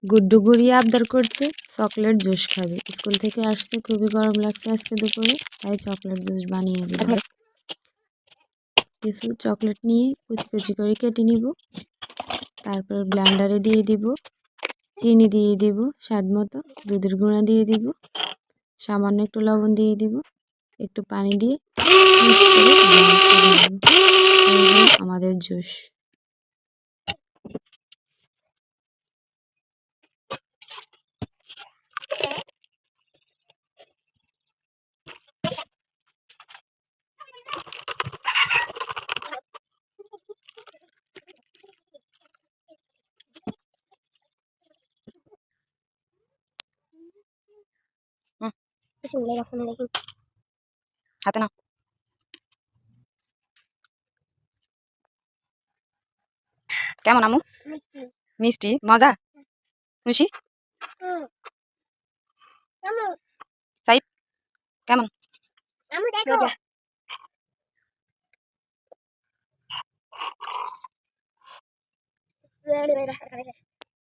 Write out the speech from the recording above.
গুড্ডু গুড়িয়ে আবদার করছে চকলেট জুস খাবে। স্কুল থেকে আসছে, খুবই গরম লাগছে আজকে দুপুরে, তাই চকলেট জুস বানিয়ে দিলাম। কিছু চকলেট নিয়ে কুচি কুচি করে কেটে নিব, তারপর ব্লেন্ডারে দিয়ে দিব, চিনি দিয়ে দিব স্বাদ মতো, দুধের গুঁড়া দিয়ে দিব, সামান্য একটু লবণ দিয়ে দিব, একটু পানি দিয়ে মিক্স করে ব্লেন্ড করে নেব। এই হলো আমাদের জুস। হাতে না কেমন আমু? মিষ্টি মজা খুশি সাইব কেমন?